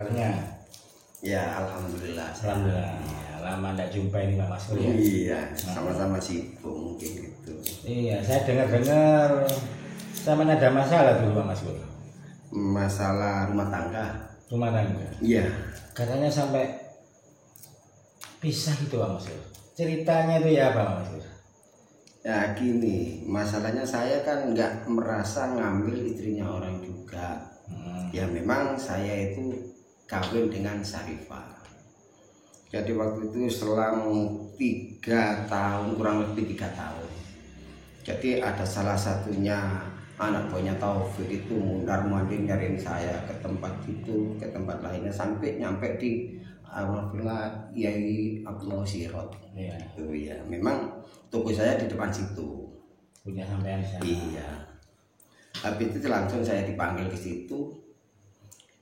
kabarnya? Ya, alhamdulillah. Alhamdulillah. Ya, lama tidak jumpa ini Pak Maskur ya. Iya, sama-sama sibuk mungkin gitu. Iya, saya dengar-dengar sama ada masalah dulu Pak Maskur. Masalah rumah tangga. Rumah tangga. Iya. Katanya sampai pisah gitu Pak Maskur. Ceritanya itu ya apa Pak Maskur? Ya gini, masalahnya saya kan nggak merasa ngambil istrinya orang juga. Ya memang saya itu kawin dengan Syarifah. Jadi waktu itu selang 3 tahun, kurang lebih 3 tahun. Jadi ada salah satunya anak buahnya Taufik itu mundar-mandir nyariin saya ke tempat itu, ke tempat lainnya sampai nyampe di Alhamdulillah Yai Abdullah Sirot. Iya. Itu ya, memang toko saya di depan situ. Punya sampean di sana. Iya. Habis itu langsung saya dipanggil ke situ.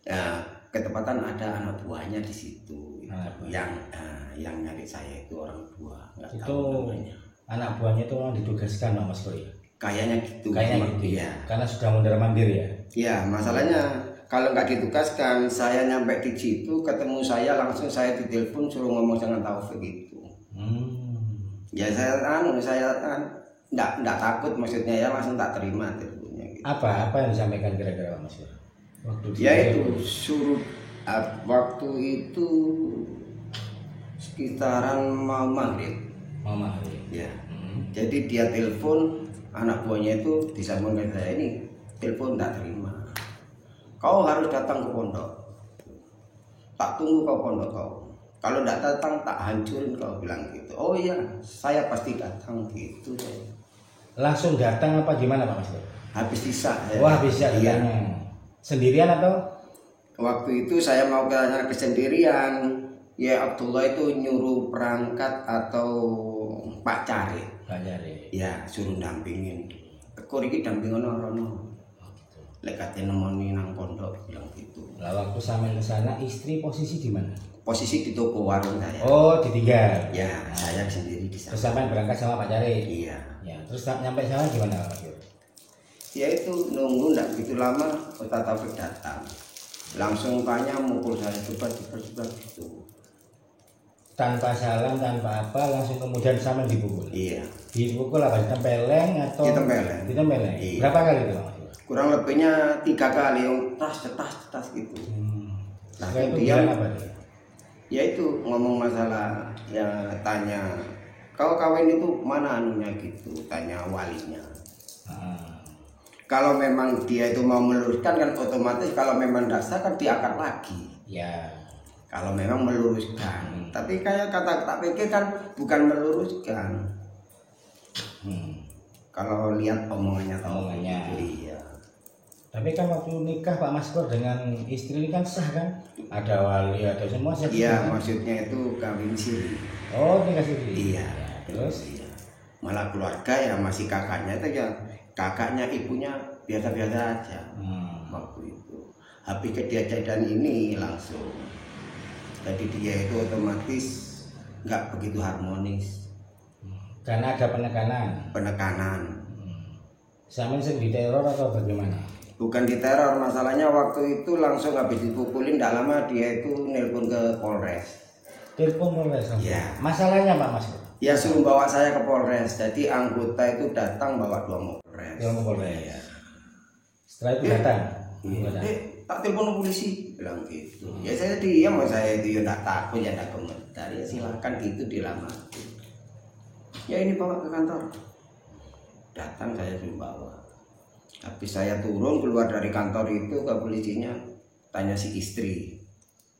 Ya, ketepatan ada anak buahnya di situ. Yang nyari saya itu orang tua. Nggak Itu tahu namanya. anak buahnya itu orang ditugaskan Pak Maskur ya. Kayaknya gitu. Kayaknya gitu ya. Karena sudah mondar-mandir ya. Ya, masalahnya kalau nggak ditugaskan, saya nyampe di situ, ketemu saya langsung saya ditelepon suruh ngomong dengan Taufik gitu. Ya saya nggak takut, maksudnya ya langsung tak terima teleponnya. Gitu. Apa yang disampaikan kira-kira Pak Maskur? Ya itu suruh waktu itu sekitaran mau maghrib. Mau maghrib. Ya. Jadi dia telepon anak buahnya itu disambung ke saya, ini telepon tak terima. Kau harus datang ke pondok. Tak tunggu kau pondok kau. Kalau tidak datang tak hancurin kau, bilang gitu. Oh iya, saya pasti datang gitu. Langsung datang apa gimana Pak Maskur? Habis sisa. Wah bisa iya. Sendirian atau? Waktu itu saya mau ke sana kesendirian. Ya Abdullah itu nyuruh perangkat atau Pak Cari. Pak Cari. Ya suruh dampingin. Kok iki dampingan orang. Lekatin nemoni nang pondok bilang gitu. Lah waktu sampai ke sana istri posisi di mana? Posisi di toko warung saya. Oh ditinggal. Ya saya sendiri di sana. Terus sampai berangkat sama Pak Cari. Iya. Ya terus nyampe sana gimana Pak Maskur? Ya itu nunggu enggak begitu lama Ustaz Taufik datang. Langsung tanya mukul saya cepat gitu. Tanpa salam, tanpa apa, langsung kemudian sama dipukul. Iya. Dipukul apa? Ditempeleng atau? Ditempeleng. Ditempeleng. Iya. Berapa kali itu Pak Maskur? Kurang lebihnya 3 kali yang tas gitu. Nah Setelah itu dia bilang apa dia? Ya itu ngomong masalah, ya tanya kau kawin itu mana anunya gitu, tanya walinya. Kalau memang dia itu mau meluruskan kan otomatis, kalau memang dasar kan diakad lagi. Ya. Kalau memang meluruskan, tapi kayak kata tak pikir kan bukan meluruskan. Kalau lihat omongannya. Iya. Tapi kan waktu nikah Pak Maskur dengan istri ini kan sah kan? Ada wali, ada semua sah. Iya, maksudnya itu kawin siri. Oh, nikah siri. Iya. Terus? Iya. Malah keluarga ya masih kakaknya itu ya. Kakaknya ibunya biasa-biasa aja waktu itu. Habis kejadian ini langsung, jadi dia itu otomatis nggak begitu harmonis. Karena ada penekanan. Sama sih diteror atau bagaimana? Bukan diteror, masalahnya waktu itu langsung habis dipukulin, tidak lama dia itu nelpon ke Polres. Telepon Polres? Ya. Masalahnya Pak Maskur? Ya suruh bawa saya ke Polres, jadi anggota itu datang bawa 2 mobil. Polres. Setelah itu datang. Tak telepon polisi bilang gitu. Ya saya diam, saya itu ya enggak takut, ya enggak komentar. Ya silakan gitu dilamati. Ya ini bawa ke kantor. Datang saya suruh bawa. Habis saya turun keluar dari kantor itu ke polisinya, tanya si istri.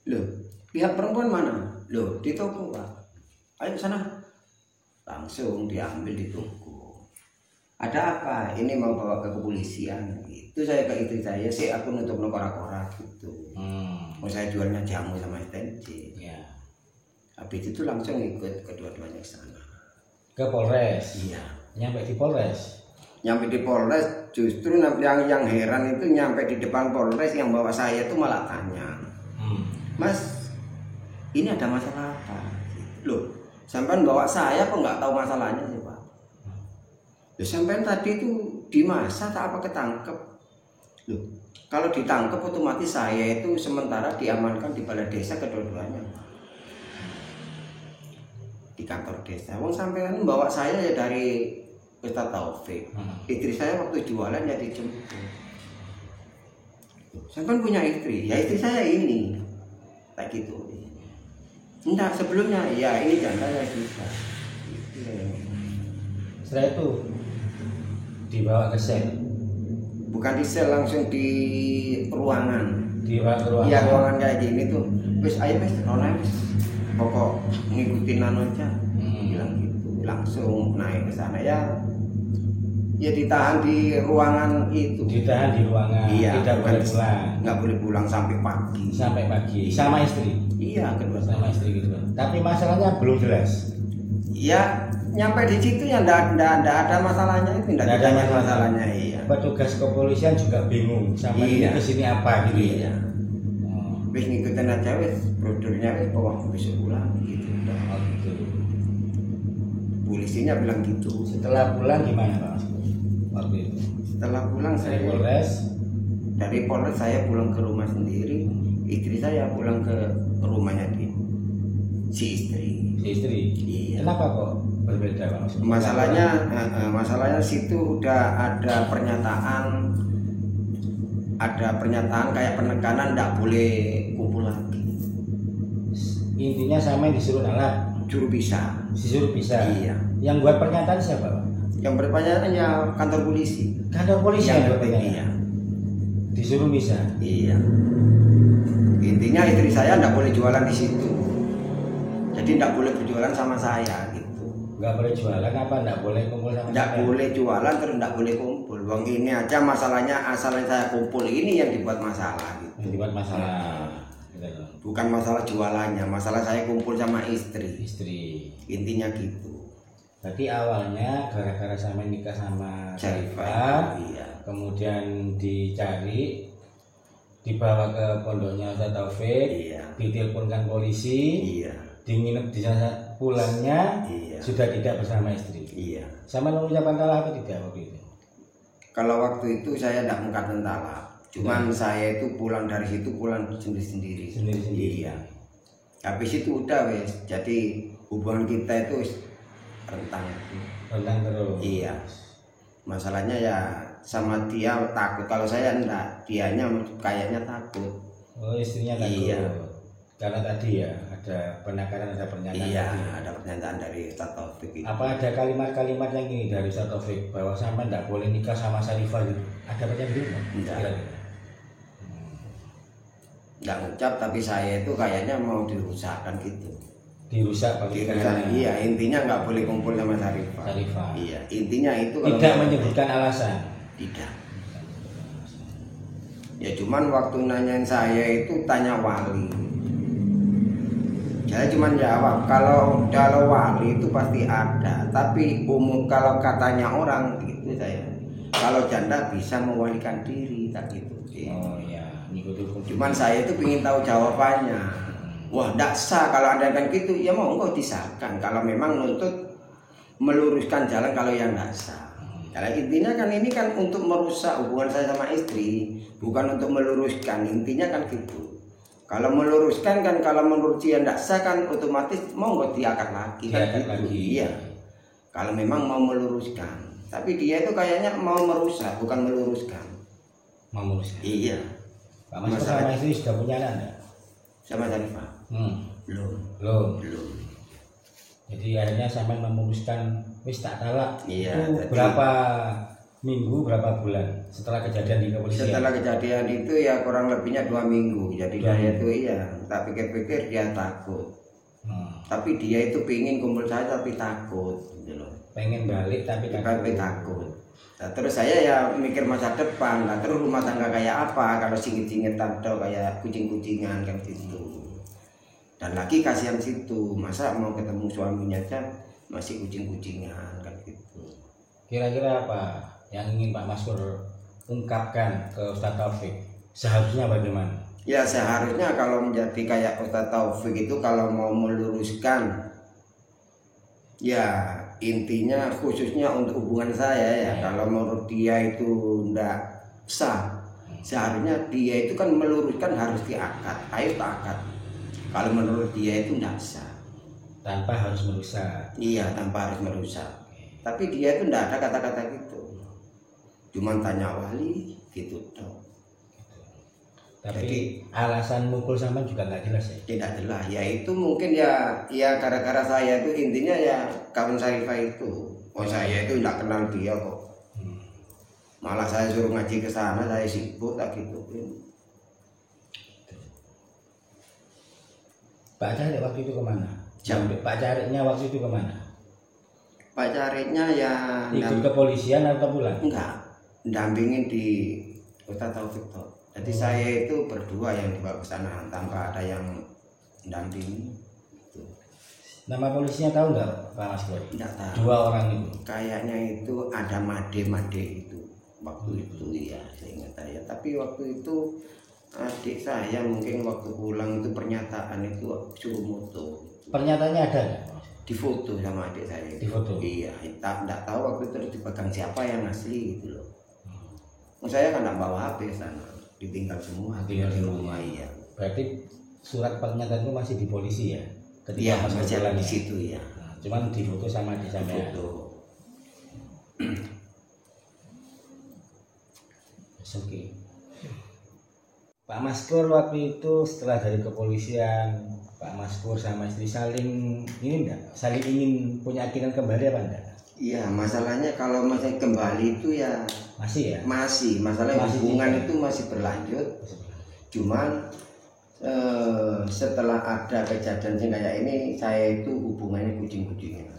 Loh, pihak perempuan mana? Loh, di toko Pak. Ayo sana. Langsung diambil di toko. Ada apa? Ini mau bawa ke kepolisian. Itu saya ke istri saya sih, aku nutup korak-korak gitu. Mau saya jualnya jamu sama STNC. Ya. Habis itu langsung ikut kedua-duanya ke sana. Ke Polres. Iya. Nyampe di Polres. Nyampe di Polres, justru yang heran itu nyampe di depan Polres yang bawa saya itu malah tanya, Mas, ini ada masalah apa? Loh, sampean bawa saya kok nggak tahu masalahnya sih Pak? Ya sampean tadi itu di masa tak apa ketangkep. Loh, kalau ditangkap otomatis saya itu sementara diamankan di balai desa kedua-duanya, di kantor desa. Wong sampean bawa saya ya dari Ustaz Taufik. Istri saya waktu jualan ya dijemput. Sampean punya istri? Ya istri saya ini. Kayak gitu. Enggak, sebelumnya ya ini janda ya bisa. Setelah itu dibawa ke sel. Bukan di sel, langsung di ruangan. Dibawa ke ruangan. Iya, ruangan kayak gini tuh. Wis ayo wis nona wis. Pokok ngikutin aja. Bilang gitu. Langsung naik ke sana ya. Ya ditahan di ruangan itu. Ditahan di ruangan. Iya, Tidak boleh pulang. Nggak boleh pulang sampai pagi. Sampai pagi. Sama istri. Iya, kedua Sama istri gitu. Tapi masalahnya belum jelas. Ya nyampe di situ ya ndak ada masalahnya itu, ndak ada masalahnya. Iya. Petugas kepolisian juga bingung sama Iya. ini kesini apa gitu. Iya. Wis ngikutin aja wis, prosedurnya wis pokoknya besok pulang gitu. Oh, gitu. Polisinya bilang gitu. Setelah pulang gimana Pak Mas? Waktu itu. Setelah pulang Dari saya Polres. dari Polres saya pulang ke rumah sendiri. Istri saya pulang ke rumahnya si istri. Si istri. Iya. Kenapa kok berbeda Pak Mas? Masalahnya situ udah ada pernyataan kayak penekanan ndak boleh kumpul lagi. Intinya sama yang disuruh nolak. Juru bisa. Disuruh bisa. Iya. Yang buat pernyataan siapa Pak? Yang berpernyataan ya kantor polisi. Kantor polisi yang buat Iya. pernyataan. Disuruh bisa. Iya. Intinya istri saya ndak boleh jualan di situ. Jadi ndak boleh berjualan sama saya gitu. Nggak boleh jualan apa? Nggak boleh kumpul sama Ndak siapa? boleh jualan terus ndak boleh kumpul. Wong ini aja masalahnya asalnya saya kumpul ini yang dibuat masalah gitu. Yang dibuat masalah. Gitu loh. Bukan masalah jualannya, masalah saya kumpul sama istri. Istri. Intinya gitu. Berarti awalnya gara-gara sama nikah sama Syarifah. Syarifah, Iya. kemudian dicari, dibawa ke pondoknya Ustaz Taufik, Iya. diteleponkan polisi, Iya. dinginep di sana, pulangnya Iya. sudah tidak bersama istri. Iya. Sama mengucapkan talak atau tidak waktu itu? Kalau waktu itu saya tidak mengatakan talak. Cuman saya itu pulang dari situ pulang sendiri-sendiri. Sendiri-sendiri. Iya. Habis itu udah wes. Jadi hubungan kita itu rentang. Tentang terus. Iya. Masalahnya ya sama dia takut. Kalau saya enggak, dianya kayaknya takut. Oh, istrinya takut. Iya. Karena tadi ya ada penekanan, ada pernyataan. Iya, tadi. ada pernyataan dari Ustaz Taufik itu. Apa ada kalimat-kalimat yang ini dari Ustaz Taufik bahwa sampai tidak boleh nikah sama Syarifah gitu? Ada pernyataan gitu? Enggak. Kira-kira. Enggak ngucap, tapi saya itu kayaknya mau dirusakkan gitu. Dirusak bagi Dirusak, iya, intinya nggak boleh kumpul sama Syarifah. Syarifah. Iya, intinya itu Tidak menyebutkan alasan. Tidak. Ya cuman waktu nanyain saya itu tanya wali. Saya cuman jawab kalau wali itu pasti ada, tapi umum kalau katanya orang gitu saya. Kalau janda bisa mewalikan diri tak gitu. Oh iya, ngikuti hukum. Cuman saya itu ingin tahu jawabannya. Wah, tidak sah kalau ada kan gitu. Ya mau enggak disahkan. Kalau memang nuntut meluruskan jalan kalau yang tidak sah. Kalau intinya kan ini kan untuk merusak hubungan saya sama istri, bukan untuk meluruskan. Intinya kan gitu. Kalau meluruskan kan kalau menurut dia tidak sah kan otomatis mau nggak diangkat lagi kan Diangkat gitu. lagi. Iya. Kalau memang mau meluruskan. Tapi dia itu kayaknya mau merusak bukan meluruskan. Menguruskan. Iya. Pak Mas Masalah- sama istri sudah punya anak enggak? Sama Syarifah. Belum. Belum. Belum. Jadi akhirnya sampai memutuskan wis tak talak. Iya, Itu jadi- berapa minggu, berapa bulan setelah kejadian di kepolisian? Setelah kejadian itu ya kurang lebihnya 2 minggu. Jadi 2 saya minggu. itu iya, tak pikir-pikir dia takut. Hmm. Tapi dia itu pingin kumpul saya tapi takut gitu loh. Pengen balik tapi Tapi takut. Nah, terus saya ya mikir masa depan. Nah, terus rumah tangga kayak apa kalau singit-singitan atau kayak kucing-kucingan kan gitu. Dan lagi kasihan situ, masa mau ketemu suaminya aja masih kucing-kucingan kan gitu. Kira-kira apa yang ingin Pak Maskur ungkapkan ke Ustaz Taufik? Seharusnya bagaimana? Ya seharusnya kalau menjadi kayak Ustaz Taufik itu kalau mau meluruskan ya intinya khususnya untuk hubungan saya ya kalau menurut dia itu ndak sah Seharusnya dia itu kan meluruskan harus diangkat, ayo tak angkat. Kalau menurut dia itu tidak sah. Tanpa harus merusak. Iya, tanpa harus merusak. Tapi dia itu tidak ada kata-kata gitu. Cuman tanya wali gitu toh. Tapi Jadi, alasan mukul sama juga nggak jelas ya. tidak jelas. Ya itu mungkin ya gara-gara saya itu intinya ya kawan Syarifah itu. Oh saya itu tidak kenal dia kok. Malah saya suruh ngaji ke sana, saya sibuk tak gitu. Pak Carik waktu itu kemana? Jam. Pak Cariknya waktu itu kemana? Pak Cariknya ya Ikut kepolisian atau pulang? enggak, dampingin di Ustaz Taufik toh. Jadi saya itu berdua yang dibawa ke sana tanpa ada yang dampingi. Gitu. Nama polisinya tahu nggak Pak Mas Pur? Enggak tahu. Dua orang itu. Kayaknya itu ada Made itu waktu itu ya, saya ingat saya. Tapi waktu itu adik saya mungkin waktu pulang itu pernyataan itu suruh moto. Pernyataannya ada nggak? Difoto sama adik saya. Difoto? Iya, enggak tahu waktu itu dipegang siapa yang asli gitu loh. Saya kan enggak bawa HP sana, ditinggal semua, tinggal di rumah iya. Berarti surat pernyataan itu masih di polisi ya? Iya, Mas Pur berjalan pulang di ya? situ ya. Nah, cuman difoto sama di sana. Foto. Oke. Pak Maskur waktu itu setelah dari kepolisian, Pak Maskur sama istri saling ini enggak? Saling ingin punya keinginan kembali apa enggak? Iya, masalahnya kalau masih kembali itu ya Masih ya? masih masalah Masih hubungan tidak. itu masih berlanjut. Cuman setelah ada kejadian yang kayak ini, saya itu hubungannya kucing-kucingan.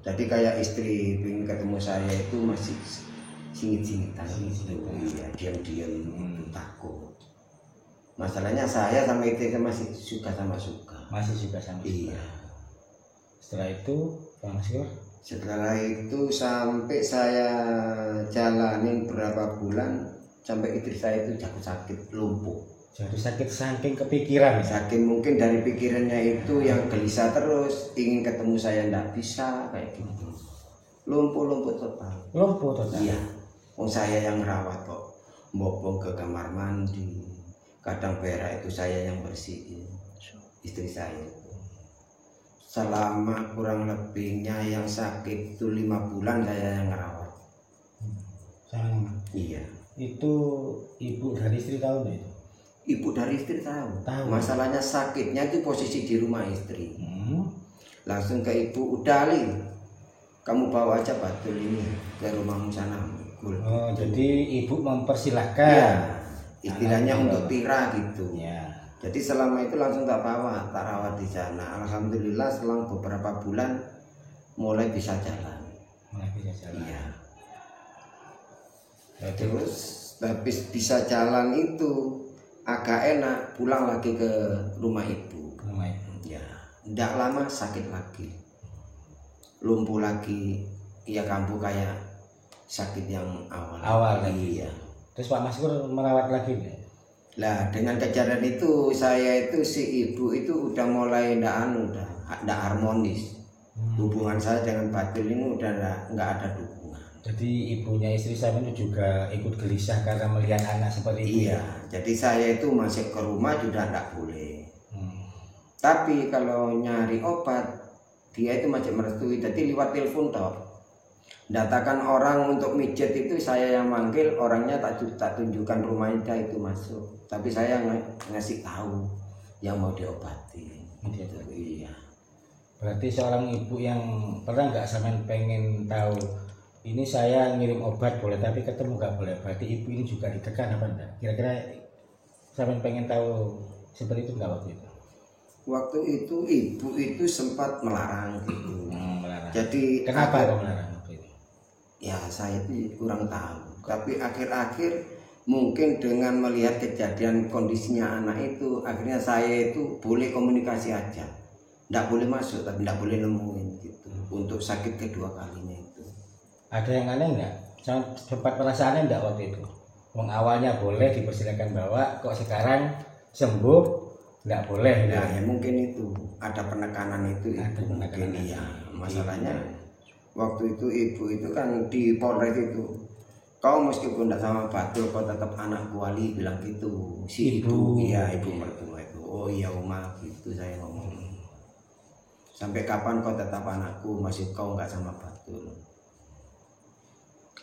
Jadi kayak istri ingin ketemu saya itu masih singit-singitan gitu. Iya, diam-diam itu takut. Masalahnya saya sama istri masih suka sama suka. Masih suka sama Iya. Setelah itu Pak Maskur Setelah itu sampai saya jalanin berapa bulan sampai istri saya itu jatuh sakit, lumpuh. jatuh sakit saking kepikiran ya? Saking mungkin dari pikirannya itu yang gelisah terus, ingin ketemu saya ndak bisa kayak gitu. Lumpuh total. Lumpuh total. Iya. Oh saya yang merawat kok. Mbobong ke kamar mandi. Kadang berak itu saya yang bersihin. Istri saya. Selama kurang lebihnya yang sakit itu 5 bulan saya yang merawat. Sama. Iya. Itu ibu dari istri tahu nggak itu? Ibu dari istri tahu. Tahu. Masalahnya sakitnya itu posisi di rumah istri. Hmm. Langsung ke ibu, udah Ali, kamu bawa aja Batul ini ke rumahmu sana. Oh, jadi ibu mempersilahkan. Ya, istilahnya Anaknya untuk bawa. tira gitu. Ya. Jadi selama itu langsung tak bawa, tak rawat di sana. Alhamdulillah selang beberapa bulan mulai bisa jalan. Mulai bisa jalan. Iya. Ya, Terus habis bisa jalan itu agak enak, pulang lagi ke rumah ibu. ke rumah ibu. Ya, tidak lama sakit lagi, lumpuh lagi, ya kambuh kayak sakit yang awal. Awal lagi. Iya. Terus Pak Maskur merawat lagi nggak? Lah dengan kejadian itu saya itu si ibu itu udah mulai udah harmonis. Hubungan saya dengan Batul ini udah nggak ada dukungan. Jadi ibunya istri saya itu juga ikut gelisah karena melihat anak seperti itu. Iya, jadi saya itu masuk ke rumah juga nggak boleh. Hmm. Tapi kalau nyari obat dia itu masih merestui. Jadi lewat telepon toh. Datakan orang untuk mijet itu saya yang manggil, orangnya tak tunjukkan rumahnya itu masuk. Tapi saya ngasih tahu yang mau diobati. Gitu. Iya. Berarti seorang ibu yang pernah nggak sampean pengen tahu ini saya ngirim obat boleh tapi ketemu nggak boleh. Berarti ibu ini juga ditekan apa enggak? Kira-kira sampean pengen tahu seperti itu nggak waktu itu? Waktu itu ibu itu sempat melarang gitu. Melarang. Jadi Kenapa kok melarang waktu itu? ya saya itu kurang tahu. Tapi akhir-akhir mungkin dengan melihat kejadian kondisinya anak itu, akhirnya saya itu boleh komunikasi aja. Nggak boleh masuk, tapi nggak boleh nemuin gitu. Untuk sakit kedua kalinya itu. Ada yang aneh nggak? Sempat merasa aneh nggak waktu itu? Wong awalnya boleh dipersilakan bawa, kok sekarang sembuh nggak boleh? Nah ya mungkin itu ada penekanan itu. Ada Ibu penekanan. mungkin iya. Masalahnya waktu itu ibu itu kan di Polres itu kau meskipun tidak sama Batul kau tetap anakku Wali, bilang gitu si ibu. Iya, ibu mertua itu. Oh iya Uma, gitu saya ngomong. Sampai kapan kau tetap anakku, masih kau nggak sama Batul?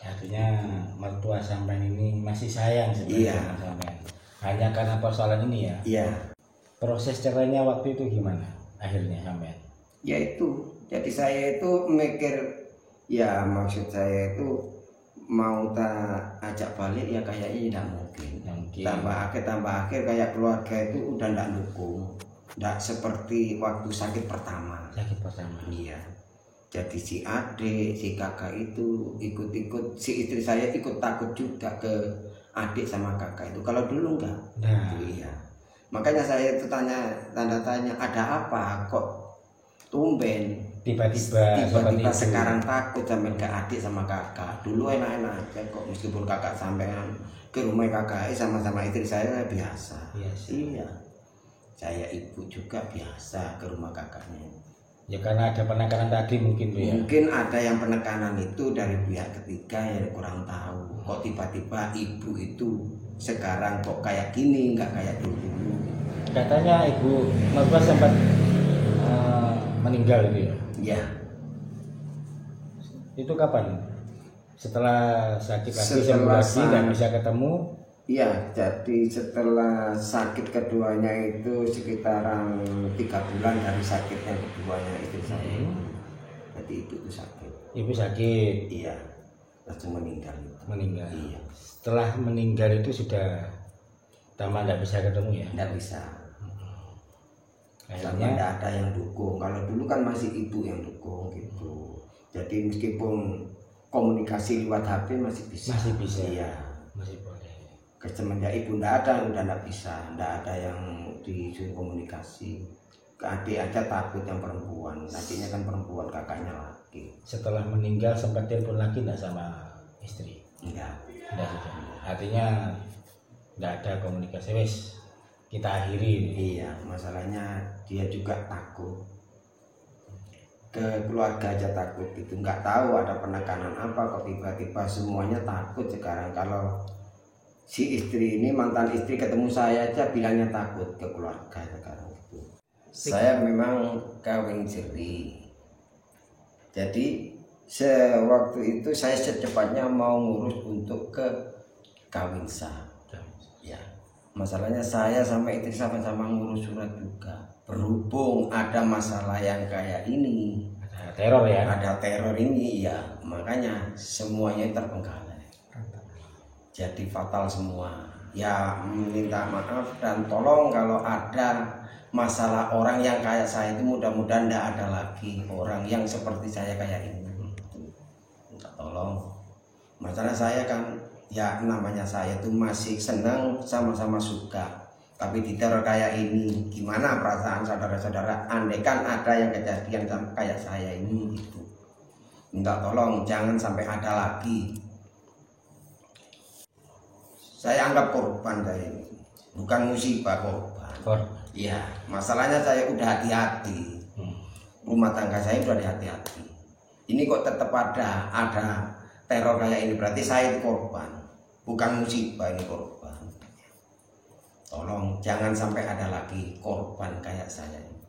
Artinya mertua sampean ini masih sayang sebenarnya sama sampean. Hanya karena persoalan ini ya. Iya. Proses cerainya waktu itu gimana akhirnya sampean? Ya itu, jadi saya itu mikir, ya maksud saya itu mau tak ajak balik ya kayaknya tidak mungkin. Tambah akhir kayak keluarga itu udah tidak dukung, tidak seperti waktu sakit pertama. Iya. Jadi si adik, si kakak itu ikut-ikut, si istri saya ikut takut juga ke adik sama kakak itu. Kalau dulu enggak. Nah, iya. Makanya saya itu tanda tanya, ada apa kok tumben tiba-tiba sekarang takut sampai ke adik sama kakak. Dulu enak-enak aja kok, meskipun kakak sampean ke rumah kakak sama-sama istri saya biasa. Iya. Saya ibu juga biasa ke rumah kakaknya. Ya karena ada penekanan tadi mungkin tuh ya. Mungkin ada yang penekanan itu dari pihak ketiga yang kurang tahu. Kok tiba-tiba ibu itu sekarang kok kayak gini, nggak kayak dulu. Katanya ibu mertua sempat meninggal itu ya. Iya. Itu kapan? Setelah sakit lagi, sembuh lagi, nggak bisa ketemu. Iya, jadi setelah sakit keduanya itu sekitaran 3 bulan dari sakitnya keduanya istri saya. Jadi ibu itu sakit. Ibu sakit. Iya, langsung meninggal. Meninggal. Iya. Setelah meninggal itu sudah tambah nggak bisa ketemu ya? Nggak bisa. Sama Akhirnya nggak ada yang dukung. Kalau dulu kan masih ibu yang dukung gitu. Jadi meskipun komunikasi lewat HP masih bisa. Masih bisa. Iya. Masih boleh. Semenjak ibu ndak ada, udah ndak bisa, ndak ada yang disuruh komunikasi. Ke adik aja takut yang perempuan, adiknya kan perempuan, kakaknya laki. Setelah meninggal sempat telepon lagi nggak sama istri? Enggak. Sudah. Artinya nggak ada komunikasi. Wes kita akhiri. Iya, masalahnya dia juga takut. Ke keluarga aja takut gitu, nggak tahu ada penekanan apa kok tiba-tiba semuanya takut sekarang. Kalau si istri ini, mantan istri ketemu saya aja bilangnya takut ke keluarga sekarang gitu. Saya memang kawin siri. Jadi sewaktu itu saya secepatnya mau ngurus untuk ke kawin sah. Ya. Masalahnya saya sama istri sama-sama ngurus surat juga. Berhubung ada masalah yang kayak ini, Ada teror ya? Ada teror ini ya, makanya semuanya terbengkalai. Jadi fatal semua. Ya minta maaf dan tolong kalau ada masalah orang yang kayak saya itu mudah-mudahan tidak ada lagi orang yang seperti saya kayak ini. Minta tolong. Masalah saya kan ya namanya saya itu masih senang, sama-sama suka. Tapi diteror kayak ini, gimana perasaan saudara-saudara? Andaikan ada yang kejadian kayak saya ini gitu. Minta tolong jangan sampai ada lagi. Saya anggap korban saya ini, bukan musibah, korban. Iya, masalahnya saya udah hati-hati. Rumah tangga saya udah hati-hati. Ini kok tetap ada teror kayak ini, berarti saya itu korban, bukan musibah, ini korban. Tolong jangan sampai ada lagi korban kayak saya ini.